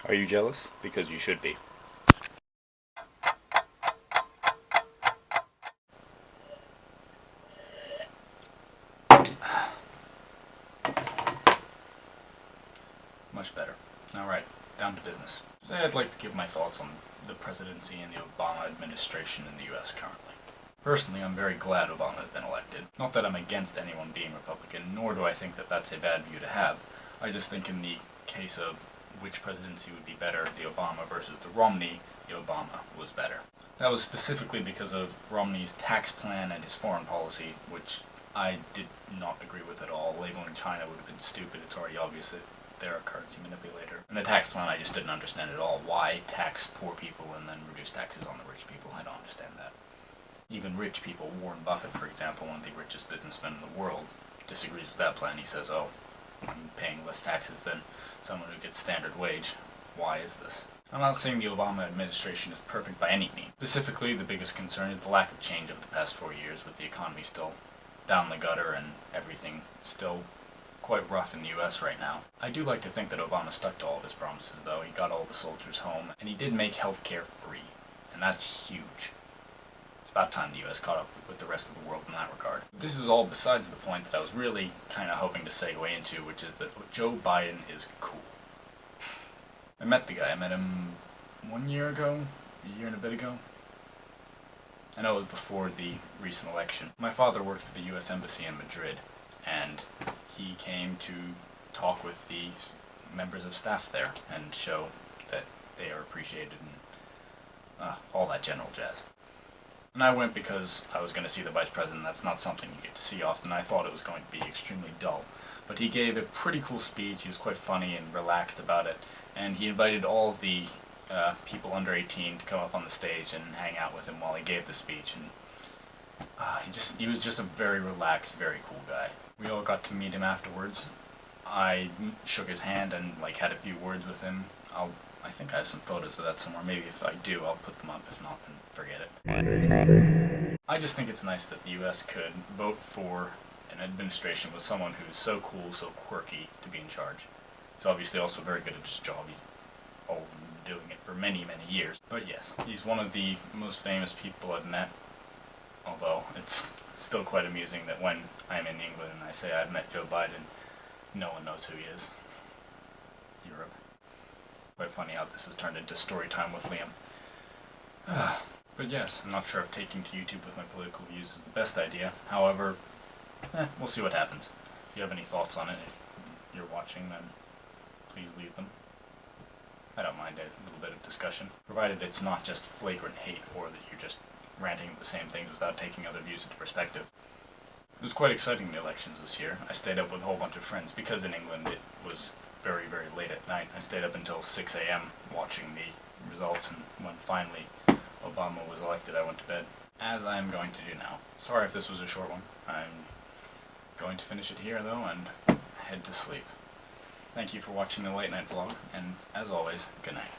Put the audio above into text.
Are you jealous? Because you should be. Much better. Alright, down to business. Today I'd like to give my thoughts on the presidency and the Obama administration in the US currently. Personally, I'm very glad Obama has been elected. Not that I'm against anyone being Republican, nor do I think that that's a bad view to have. I just think in the case of which presidency would be better, the Obama versus the Romney, the Obama was better. That was specifically because of Romney's tax plan and his foreign policy, which I did not agree with at all. Labeling China would have been stupid. It's already obvious that they're a currency manipulator. And the tax plan I just didn't understand at all. Why tax poor people and then reduce taxes on the rich people? I don't understand that. Even rich people, Warren Buffett, for example, one of the richest businessmen in the world, disagrees with that plan. He says, oh, I'm paying less taxes than someone who gets standard wage. Why is this? I'm not saying the Obama administration is perfect by any means. Specifically, the biggest concern is the lack of change over the past 4 years, with the economy still down the gutter and everything still quite rough in the US right now. I do like to think that Obama stuck to all of his promises, though. He got all the soldiers home, and he did make healthcare free, and that's huge. It's about time the US caught up with the rest of the world in that regard. This is all besides the point that I was really kind of hoping to segue into, which is that Joe Biden is cool. I met the guy. I met him 1 year ago, a year and a bit ago. I know it was before the recent election. My father worked for the US Embassy in Madrid, and he came to talk with the members of staff there and show that they are appreciated and all that general jazz. And I went because I was going to see the Vice President. That's not something you get to see often. I thought it was going to be extremely dull. But he gave a pretty cool speech. He was quite funny and relaxed about it. And he invited all of the people under 18 to come up on the stage and hang out with him while he gave the speech. And he was just a very relaxed, very cool guy. We all got to meet him afterwards. I shook his hand and had a few words with him. I think I have some photos of that somewhere. Maybe if I do, I'll put them up. If not, then forget it. I just think it's nice that the US could vote for an administration with someone who's so cool, so quirky to be in charge. He's obviously also very good at his job. He's been doing it for many, many years. But yes, he's one of the most famous people I've met. Although, it's still quite amusing that when I'm in England and I say I've met Joe Biden, no one knows who he is. Europe. Quite funny how this has turned into story time with Liam. But yes, I'm not sure if taking to YouTube with my political views is the best idea. However, we'll see what happens. If you have any thoughts on it, if you're watching, then please leave them. I don't mind a little bit of discussion, provided it's not just flagrant hate or that you're just ranting at the same things without taking other views into perspective. It was quite exciting, the elections this year. I stayed up with a whole bunch of friends because in England it was very, very late at night. I stayed up until 6 a.m. watching the results, and when finally Obama was elected, I went to bed, as I am going to do now. Sorry if this was a short one. I'm going to finish it here, though, and head to sleep. Thank you for watching the late night vlog, and as always, good night.